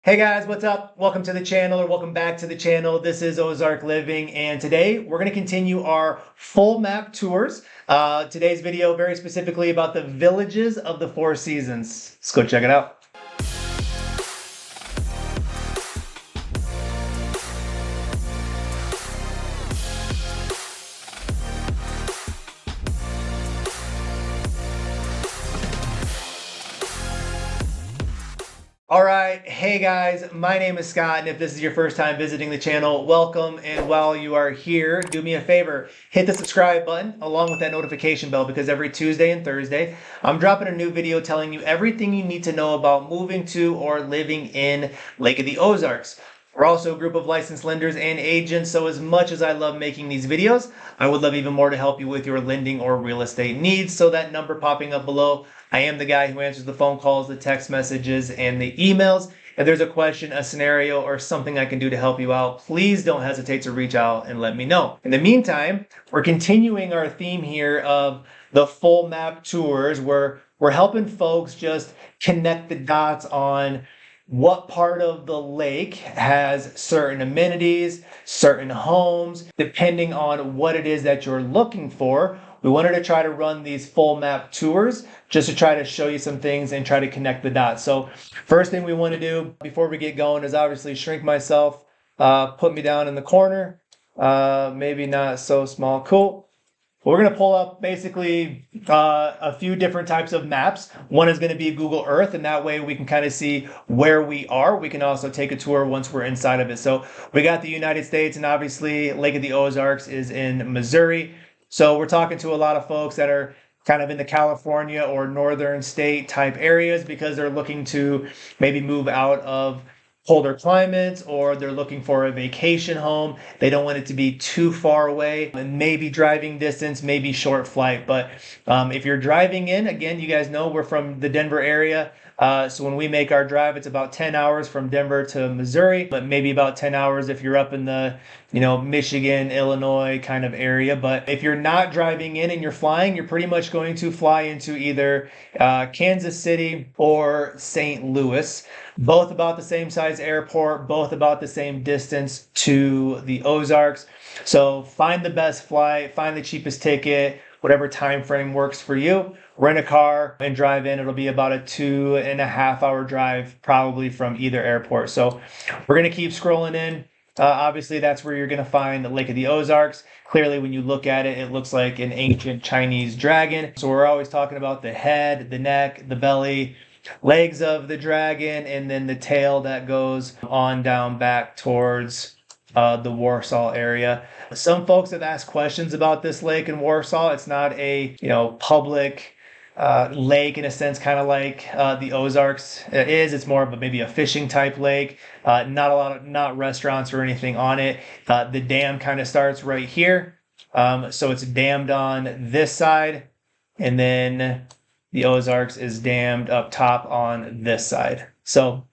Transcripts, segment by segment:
Hey guys, what's up? Welcome to the channel, or welcome back to the channel. This is Ozark Living, and today we're going to continue our full map tours. Today's video very specifically about the villages of the Four Seasons. Let's go check it out. All right, hey guys, my name is Scott, and if this is your first time visiting the channel, welcome. And while you are here, do me a favor, hit the subscribe button along with that notification bell, because every Tuesday and Thursday, I'm dropping a new video telling you everything you need to know about moving to or living in Lake of the Ozarks. We're also a group of licensed lenders and agents, so as much as I love making these videos, I would love even more to help you with your lending or real estate needs. So that number popping up below, I am the guy who answers the phone calls, the text messages, and the emails. If there's a question, a scenario, or something I can do to help you out, please don't hesitate to reach out and let me know. In the meantime, we're continuing our theme here of the full map tours, where we're helping folks just connect the dots on what part of the lake has certain amenities, certain homes, depending on what it is that you're looking for. We wanted to try to run these full map tours just to try to show you some things and try to connect the dots. So first thing we want to do before we get going is obviously shrink myself, put me down in the corner, maybe not so small. Cool. We're going to pull up basically a few different types of maps. One is going to be Google Earth, and that way we can kind of see where we are. We can also take a tour once we're inside of it. So we got the United States, and obviously Lake of the Ozarks is in Missouri. So we're talking to a lot of folks that are kind of in the California or northern state type areas because they're looking to maybe move out of colder climates, or they're looking for a vacation home. They don't want it to be too far away, and maybe driving distance, maybe short flight. But if you're driving in, again, you guys know we're from the Denver area. So when we make our drive, it's about 10 hours from Denver to Missouri, but maybe about 10 hours if you're up in the, Michigan, Illinois kind of area. But if you're not driving in and you're flying, you're pretty much going to fly into either Kansas City or St. Louis. Both about the same size airport, both about the same distance to the Ozarks. So find the best flight, find the cheapest ticket, whatever time frame works for you. Rent a car and drive in. It'll be about a 2.5 hour drive probably from either airport. So we're going to keep scrolling in. Obviously, that's where you're going to find the Lake of the Ozarks. Clearly, when you look at it, it looks like an ancient Chinese dragon. So we're always talking about the head, the neck, the belly, legs of the dragon, and then the tail that goes on down back towards the Warsaw area. Some folks have asked questions about this lake in Warsaw. It's not a public lake in a sense, kind of like the Ozarks is. It's more of maybe a fishing type lake. Not restaurants or anything on it. The dam kind of starts right here. So it's dammed on this side, and then the Ozarks is dammed up top on this side. So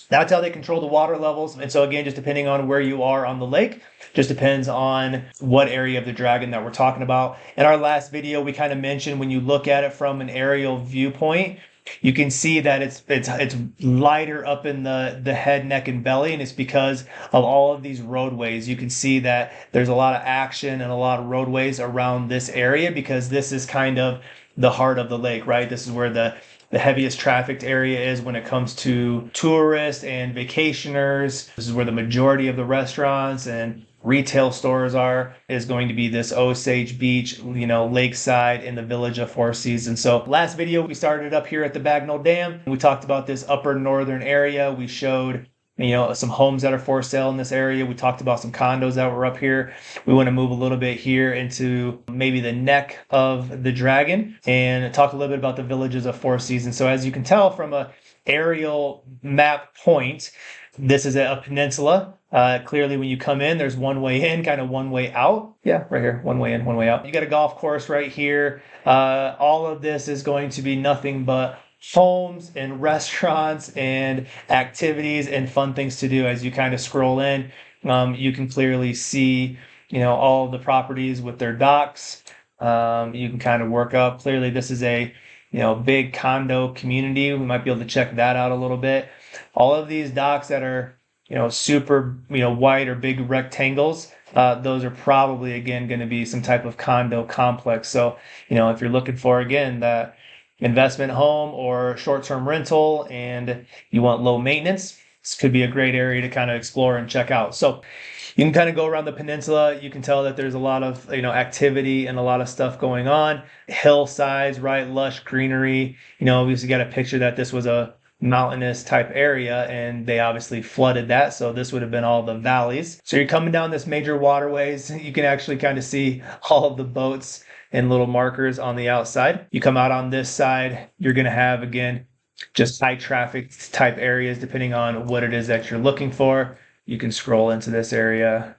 that's how they control the water levels. And so again, just depending on where you are on the lake, just depends on what area of the dragon that we're talking about. In our last video, we kind of mentioned when you look at it from an aerial viewpoint, you can see that it's lighter up in the head, neck, and belly, and it's because of all of these roadways. You can see that there's a lot of action and a lot of roadways around this area because this is kind of the heart of the lake, right? This is where the heaviest trafficked area is when it comes to tourists and vacationers. This is where the majority of the restaurants and retail stores is going to be this Osage Beach, lakeside in the village of Four Seasons. So last video, we started up here at the Bagnell Dam. We talked about this upper northern area. We showed some homes that are for sale in this area. We talked about some condos that were up here. We want to move a little bit here into maybe the neck of the dragon and talk a little bit about the villages of Four Seasons. So as you can tell from a aerial map point, this is a peninsula. Clearly when you come in, there's one way in, kind of one way out. Yeah, right here, one way in, one way out. You got a golf course right here. All of this is going to be nothing but homes and restaurants and activities and fun things to do. As you kind of scroll in, you can clearly see, all of the properties with their docks. You can kind of work up. Clearly, this is a big condo community. We might be able to check that out a little bit. all of these docks that are, super, wide or big rectangles, those are probably, again, going to be some type of condo complex. So, if you're looking for, again, that investment home or short-term rental and you want low maintenance, this could be a great area to kind of explore and check out. So you can kind of go around the peninsula. You can tell that there's a lot of, activity and a lot of stuff going on. Hillsides, right? Lush greenery. Obviously got a picture that this was a mountainous type area and they obviously flooded that. So this would have been all the valleys. So you're coming down this major waterways. You can actually kind of see all of the boats and little markers on the outside. You come out on this side, you're going to have, again, just high traffic type areas depending on what it is that you're looking for. You can scroll into this area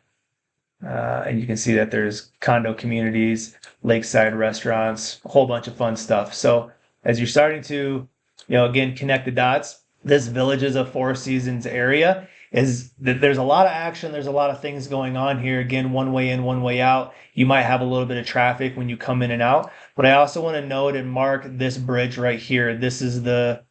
and you can see that there's condo communities, lakeside restaurants, a whole bunch of fun stuff. So as you're starting to, again, connect the dots, this Villages of Four Seasons area is that there's a lot of action. There's a lot of things going on here. Again, one way in, one way out. You might have a little bit of traffic when you come in and out. But I also want to note and mark this bridge right here. This is the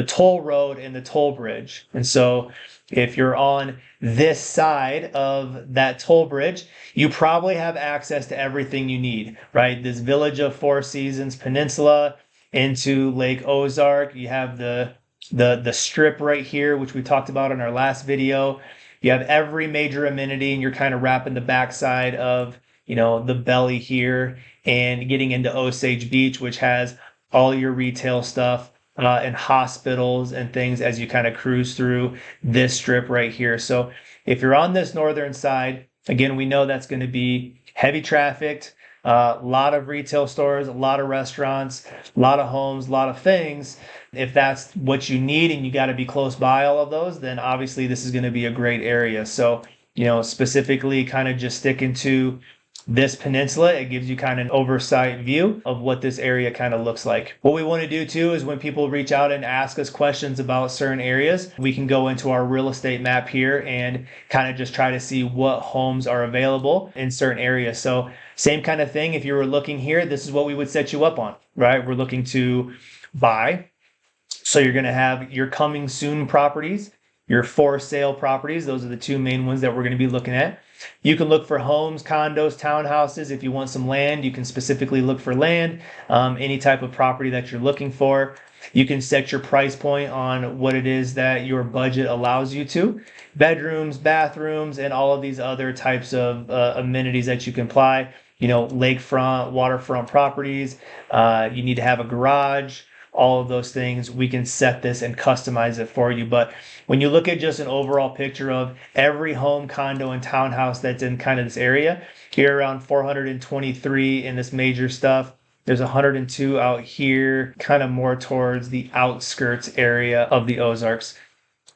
toll road and the toll bridge. And so if you're on this side of that toll bridge, you probably have access to everything you need, right? This Village of Four Seasons Peninsula into Lake Ozark. You have the strip right here, which we talked about in our last video. You have every major amenity and you're kind of wrapping the backside of, the belly here and getting into Osage Beach, which has all your retail stuff and hospitals and things as you kind of cruise through this strip right here. So if you're on this northern side, again, we know that's going to be heavy trafficked, a lot of retail stores, a lot of restaurants, a lot of homes, a lot of things. If that's what you need and you got to be close by all of those, then obviously this is going to be a great area. So, specifically kind of just sticking to this peninsula, it gives you kind of an oversight view of what this area kind of looks like. What we want to do too is when people reach out and ask us questions about certain areas, we can go into our real estate map here and kind of just try to see what homes are available in certain areas. So same kind of thing. If you were looking here, this is what we would set you up on, right? We're looking to buy. So you're going to have your coming soon properties, your for sale properties. Those are the two main ones that we're going to be looking at. You can look for homes, condos, townhouses. If you want some land, you can specifically look for land, any type of property that you're looking for. You can set your price point on what it is that your budget allows you to. Bedrooms, bathrooms, and all of these other types of amenities that you can apply. Lakefront, waterfront properties. You need to have a garage. All of those things, we can set this and customize it for you. But when you look at just an overall picture of every home, condo, and townhouse that's in kind of this area, here around 423 in this major stuff. There's 102 out here, kind of more towards the outskirts area of the Ozarks.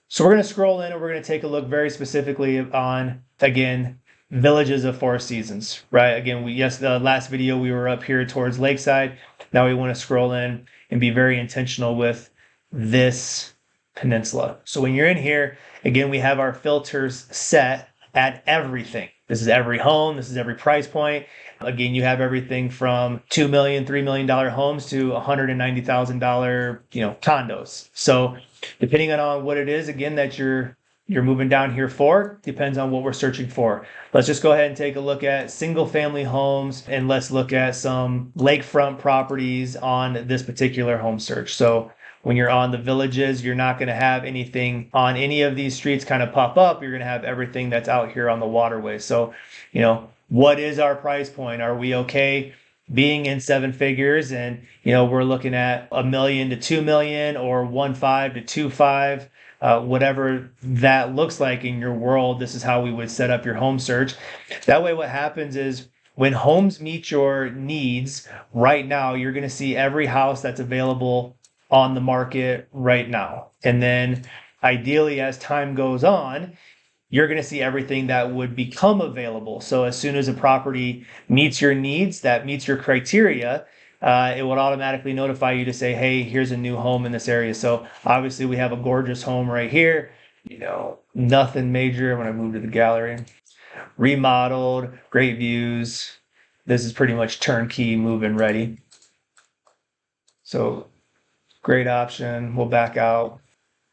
So we're going to scroll in and we're going to take a look very specifically on, again, Villages of Four Seasons, right? Again, the last video we were up here towards Lakeside. Now we want to scroll in and be very intentional with this peninsula. So when you're in here, again, we have our filters set at everything. This is every home. This is every price point. Again, you have everything from $2 million, $3 million homes to $190,000, condos. So depending on what it is, again, that you're moving down here for, depends on what we're searching for. Let's just go ahead and take a look at single family homes and let's look at some lakefront properties on this particular home search. So when you're on the Villages, you're not going to have anything on any of these streets kind of pop up. You're going to have everything that's out here on the waterway. So, what is our price point? Are we okay being in seven figures? And, we're looking at $1 million to $2 million or 1.5 to 2.5. Whatever that looks like in your world, this is how we would set up your home search. That way, what happens is when homes meet your needs right now, you're going to see every house that's available on the market right now. And then ideally, as time goes on, you're going to see everything that would become available. So as soon as a property meets your needs, that meets your criteria, it would automatically notify you to say, hey, here's a new home in this area. So obviously we have a gorgeous home right here, nothing major. When I move to the gallery, remodeled, great views. This is pretty much turnkey, move-in ready. So great option. We'll back out.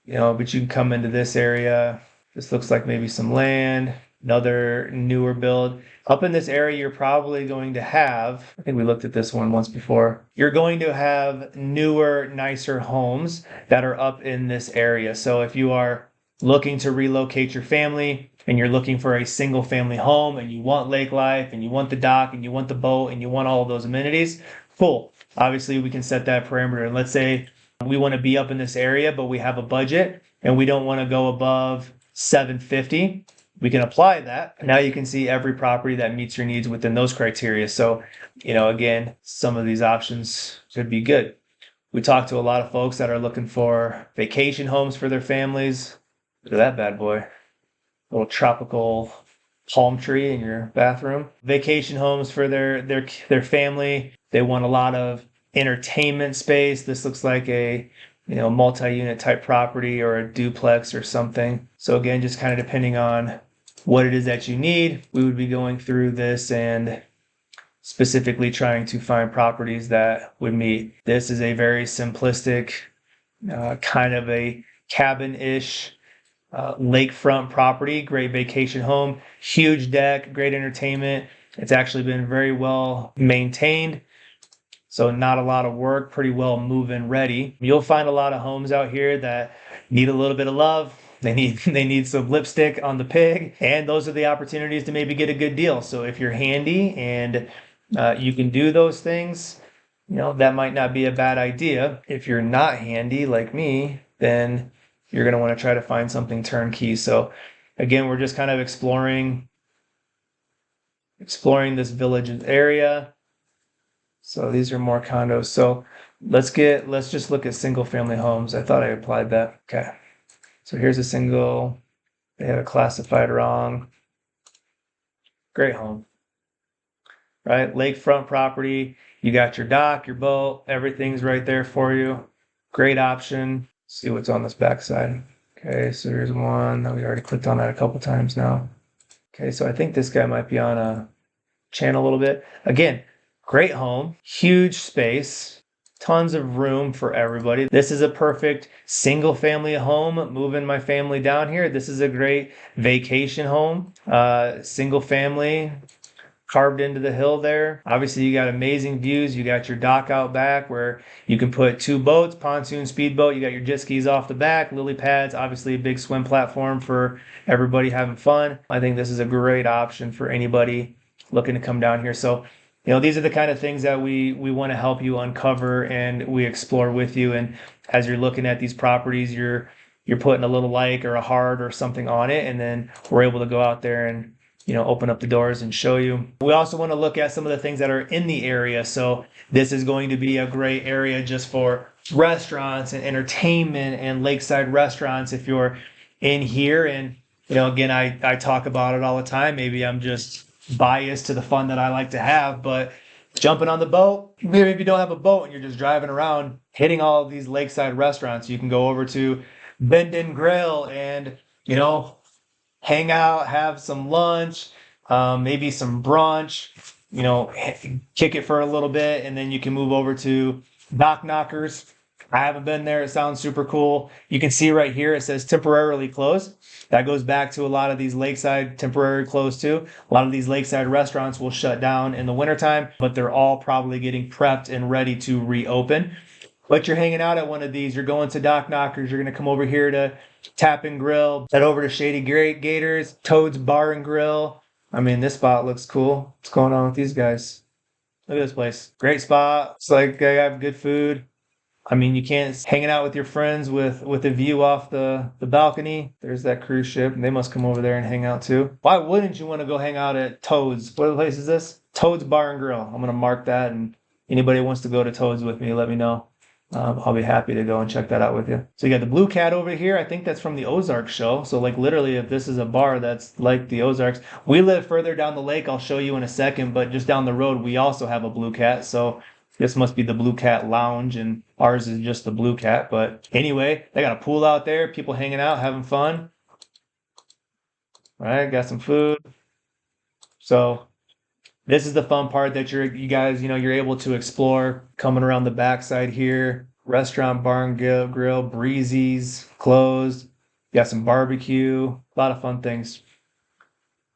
but you can come into this area. This looks like maybe some land, another newer build. Up in this area, you're probably going to have, I think we looked at this one once before, you're going to have newer, nicer homes that are up in this area. So if you are looking to relocate your family and you're looking for a single family home and you want lake life and you want the dock and you want the boat and you want all of those amenities, cool. Obviously, we can set that parameter. And let's say we want to be up in this area, but we have a budget and we don't want to go above 750. We can apply that. Now you can see every property that meets your needs within those criteria. So, again, some of these options could be good. We talked to a lot of folks that are looking for vacation homes for their families. Look at that bad boy. Little tropical palm tree in your bathroom. Vacation homes for their family. They want a lot of entertainment space. This looks like a multi-unit type property or a duplex or something. So again, just kind of depending on what it is that you need, we would be going through this and specifically trying to find properties that would meet. This is a very simplistic, kind of a cabin-ish lakefront property, great vacation home, huge deck, great entertainment. It's actually been very well maintained. So not a lot of work, pretty well move-in ready. You'll find a lot of homes out here that need a little bit of love. They need some lipstick on the pig, and those are the opportunities to maybe get a good deal. So if you're handy and you can do those things, that might not be a bad idea. If you're not handy like me, then you're going to want to try to find something turnkey. So again, we're just kind of exploring this village area. So these are more condos. So let's just look at single family homes. I thought I applied that. Okay. So here's a single. They have it classified wrong. Great home. Right? Lakefront property. You got your dock, your boat, everything's right there for you. Great option. See what's on this backside. Okay, so here's one. We already clicked on that a couple times now. Okay, so I think this guy might be on a channel a little bit. Again, great home, huge space, tons of room for everybody. This is a perfect single family home. Moving my family down here. This is a great vacation home, single family, carved into the hill there. Obviously, you got amazing views. You got your dock out back where you can put 2 boats, pontoon speedboat. You got your jet skis off the back, lily pads, obviously a big swim platform for everybody having fun. I think this is a great option for anybody looking to come down here. So, these are the kind of things that we want to help you uncover and we explore with you. And as you're looking at these properties, you're putting a little like or a heart or something on it, and then we're able to go out there and open up the doors and show you. We also want to look at some of the things that are in the area. So this is going to be a great area just for restaurants and entertainment and lakeside restaurants. If you're in here and, again, I talk about it all the time. Maybe I'm just biased to the fun that I like to have, but jumping on the boat, maybe if you don't have a boat and you're just driving around hitting all of these lakeside restaurants, you can go over to Bend and Grill and, hang out, have some lunch, maybe some brunch, kick it for a little bit, and then you can move over to Dock Knockers. I haven't been there. It sounds super cool. You can see right here, it says temporarily closed. That goes back to a lot of these lakeside temporary closed too. A lot of these lakeside restaurants will shut down in the wintertime, but they're all probably getting prepped and ready to reopen. But you're hanging out at one of these. You're going to Dock Knockers. You're going to come over here to Tap and Grill. Head over to Shady Gators, Toad's Bar and Grill. I mean, this spot looks cool. What's going on with these guys? Look at this place. Great spot. It's like I have good food. I mean, you can't hanging out with your friends with a view off the balcony. There's that cruise ship. They must come over there and hang out too. Why wouldn't you want to go hang out at Toad's? What place is this? Toad's Bar and Grill. I'm going to mark that, and anybody who wants to go to Toad's with me, let me know. I'll be happy to go and check that out with you. So you got the Blue Cat over here. I think that's from the Ozarks show. So like literally if this is a bar that's like the Ozarks. We live further down the lake. I'll show you in a second. But just down the road, we also have a Blue Cat. So this must be the Blue Cat Lounge and ours is just the Blue Cat. But anyway, they got a pool out there. People hanging out, having fun. All right, got some food. So this is the fun part that you guys, you're able to explore coming around the backside here. restaurant, barn, grill, breezies, closed. Got some barbecue, a lot of fun things.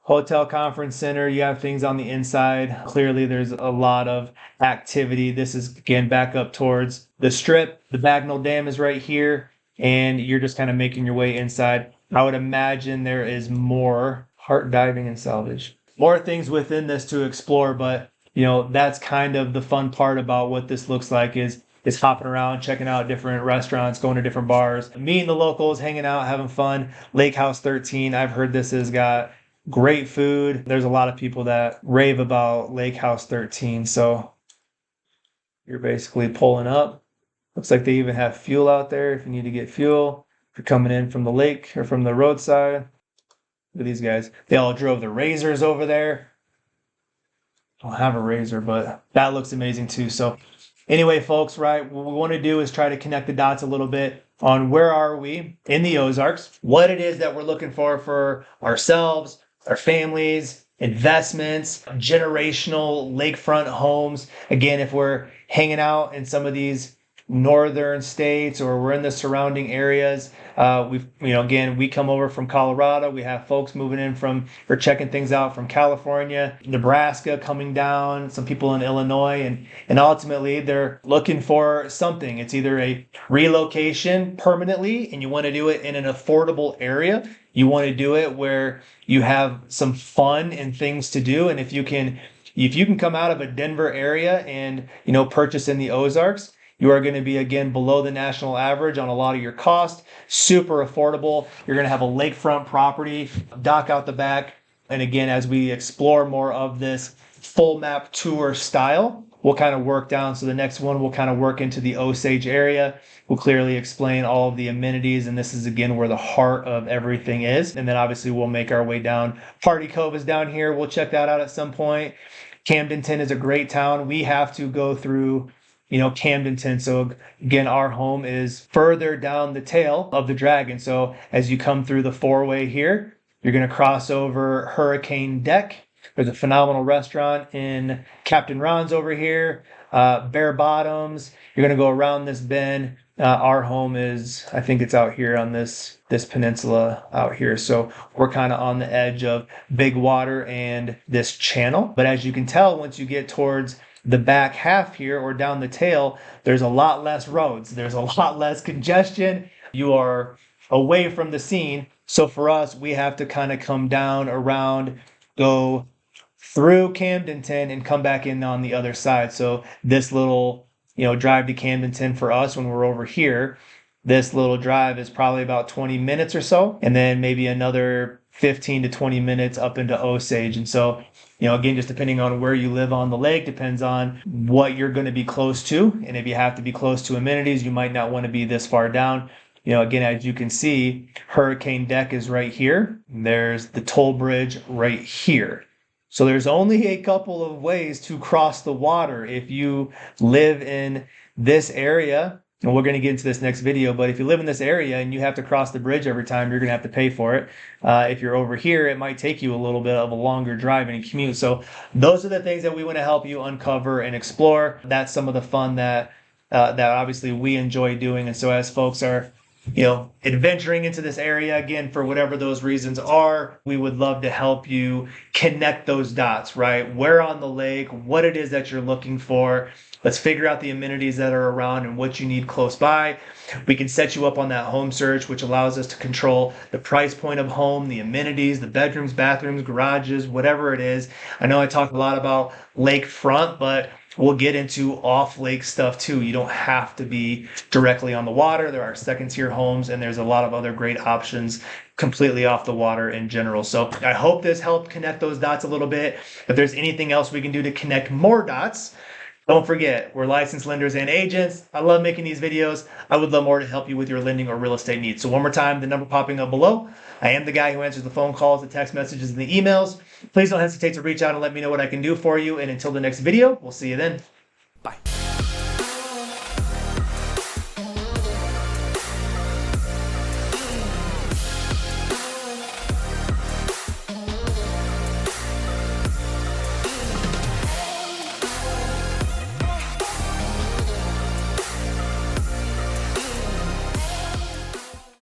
Hotel conference center, you have things on the inside. Clearly, there's a lot of activity. This is again back up towards the strip. The Bagnell Dam is right here, and you're just kind of making your way inside. I would imagine there is more heart diving and salvage, more things within this to explore, but that's kind of the fun part about what this looks like is hopping around, checking out different restaurants, going to different bars, meeting the locals, hanging out, having fun. Lake House 13, I've heard this has got great food. There's a lot of people that rave about Lake House 13. So you're basically pulling up. Looks like they even have fuel out there if you need to get fuel. If you're coming in from the lake or from the roadside. Look at these guys. They all drove the Razors over there. I don't have a Razor, but that looks amazing too. So anyway, folks, right, what we want to do is try to connect the dots a little bit on where are we in the Ozarks, what it is that we're looking for ourselves, our families, investments, generational lakefront homes. Again, if we're hanging out in some of these northern states or we're in the surrounding areas, again, we come over from Colorado. We have folks moving in or checking things out from California, Nebraska coming down, some people in Illinois, and ultimately they're looking for something. It's either a relocation permanently and you want to do it in an affordable area. You want to do it where you have some fun and things to do. And if you can come out of a Denver area and, purchase in the Ozarks, you are going to be, again, below the national average on a lot of your cost. Super affordable. You're going to have a lakefront property, dock out the back. And again, as we explore more of this full map tour style, we'll kind of work down. So the next one, we'll kind of work into the Osage area. We'll clearly explain all of the amenities. And this is, again, where the heart of everything is. And then obviously we'll make our way down. Party Cove is down here. We'll check that out at some point. Camdenton is a great town. We have to go through Camdenton. So again, our home is further down the tail of the Dragon. So as you come through the four-way here, you're going to cross over Hurricane Deck. There's a phenomenal restaurant in Captain Ron's over here. Bare Bottoms. You're going to go around this bend. Our home is, I think it's out here on this peninsula out here. So we're kind of on the edge of big water and this channel. But as you can tell, once you get towards the back half here or down the tail, there's a lot less roads. There's a lot less congestion. You are away from the scene. So for us, we have to kind of come down around, go through Camdenton and come back in on the other side. So this little, drive to Camdenton for us when we're over here, this little drive is probably about 20 minutes or so. And then maybe another 15 to 20 minutes up into Osage. And so, again, just depending on where you live on the lake, depends on what you're going to be close to. And if you have to be close to amenities, you might not want to be this far down. Again, as you can see, Hurricane Deck is right here. There's the toll bridge right here. So there's only a couple of ways to cross the water if you live in this area. And we're going to get into this next video, but if you live in this area and you have to cross the bridge every time, you're going to have to pay for it. If you're over here, it might take you a little bit of a longer drive and commute. So those are the things that we want to help you uncover and explore. That's some of the fun that obviously we enjoy doing. And so as folks are adventuring into this area, again, for whatever those reasons are, we would love to help you connect those dots, right? Where on the lake, what it is that you're looking for. Let's figure out the amenities that are around and what you need close by. We can set you up on that home search, which allows us to control the price point of home, the amenities, the bedrooms, bathrooms, garages, whatever it is. I know I talked a lot about lakefront, but we'll get into off-lake stuff too. You don't have to be directly on the water. There are second-tier homes, and there's a lot of other great options completely off the water in general. So I hope this helped connect those dots a little bit. If there's anything else we can do to connect more dots, don't forget, we're licensed lenders and agents. I love making these videos. I would love more to help you with your lending or real estate needs. So one more time, the number popping up below. I am the guy who answers the phone calls, the text messages, and the emails. Please don't hesitate to reach out and let me know what I can do for you. And until the next video, we'll see you then.